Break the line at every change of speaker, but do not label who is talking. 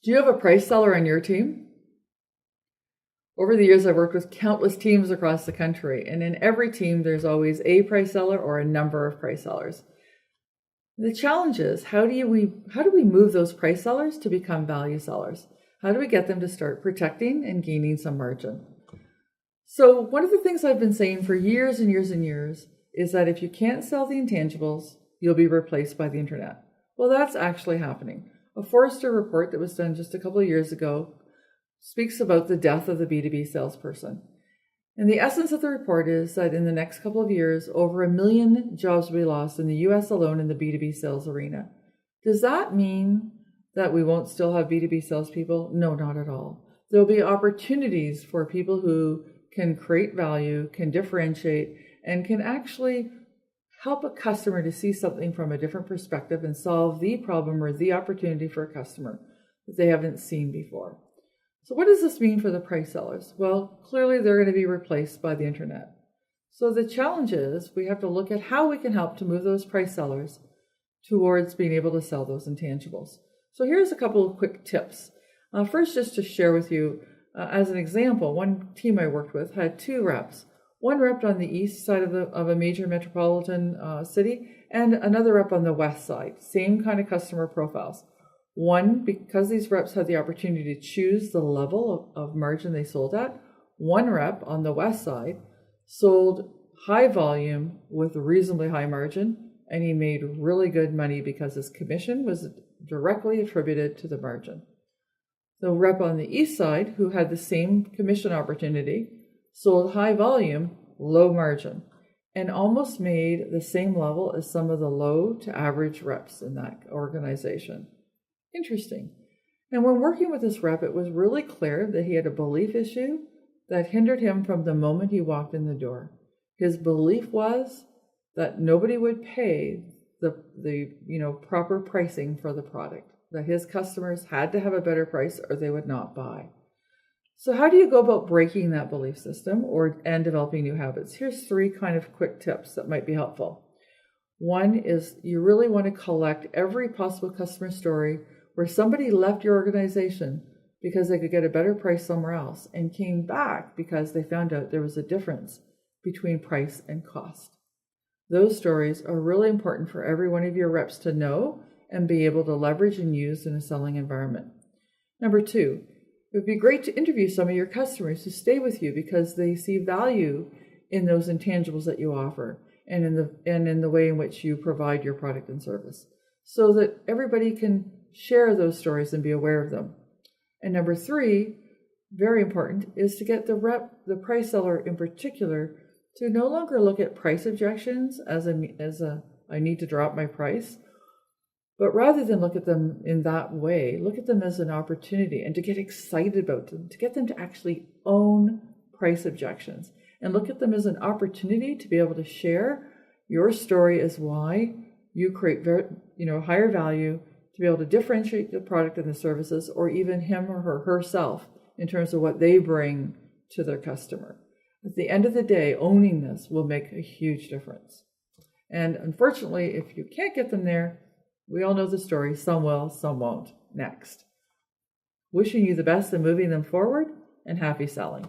Do you have a price seller on your team? Over the years, I've worked with countless teams across the country, and in every team, there's always a price seller or a number of price sellers. The challenge is, how do we move those price sellers to become value sellers? How do we get them to start protecting and gaining some margin? So one of the things I've been saying for years and years and years is that if you can't sell the intangibles, you'll be replaced by the internet. Well, that's actually happening. A Forrester report that was done just a couple of years ago speaks about the death of the B2B salesperson. And the essence of the report is that in the next couple of years, over 1 million jobs will be lost in the US alone in the B2B sales arena. Does that mean that we won't still have B2B salespeople? No, not at all. There'll be opportunities for people who can create value, can differentiate, and can actually help a customer to see something from a different perspective and solve the problem or the opportunity for a customer that they haven't seen before. So what does this mean for the price sellers? Well, clearly they're going to be replaced by the internet. So the challenge is we have to look at how we can help to move those price sellers towards being able to sell those intangibles. So here's a couple of quick tips. First, just to share with you, as an example, one team I worked with had 2 reps. One rep on the east side of a major metropolitan city and another rep on the west side. Same kind of customer profiles. One, because these reps had the opportunity to choose the level of margin they sold at, one rep on the west side sold high volume with reasonably high margin, and he made really good money because his commission was directly attributed to the margin. The rep on the east side, who had the same commission opportunity, sold high volume, low margin, and almost made the same level as some of the low to average reps in that organization. Interesting. And when working with this rep, it was really clear that he had a belief issue that hindered him from the moment he walked in the door. His belief was that nobody would pay the proper pricing for the product, that his customers had to have a better price or they would not buy. So how do you go about breaking that belief system and developing new habits? Here's 3 kind of quick tips that might be helpful. One is you really want to collect every possible customer story where somebody left your organization because they could get a better price somewhere else and came back because they found out there was a difference between price and cost. Those stories are really important for every one of your reps to know and be able to leverage and use in a selling environment. Number 2, it would be great to interview some of your customers who stay with you because they see value in those intangibles that you offer and in the way in which you provide your product and service, so that everybody can share those stories and be aware of them. And number 3, very important, is to get the price seller in particular to no longer look at price objections as I need to drop my price, but rather than look at them in that way, look at them as an opportunity and to get excited about them, to get them to actually own price objections and look at them as an opportunity to be able to share your story as why you create higher value, to be able to differentiate the product and the services, or even him or herself in terms of what they bring to their customer. At the end of the day, owning this will make a huge difference. And unfortunately, if you can't get them there, we all know the story. Some will, some won't. Next. Wishing you the best in moving them forward, and happy selling.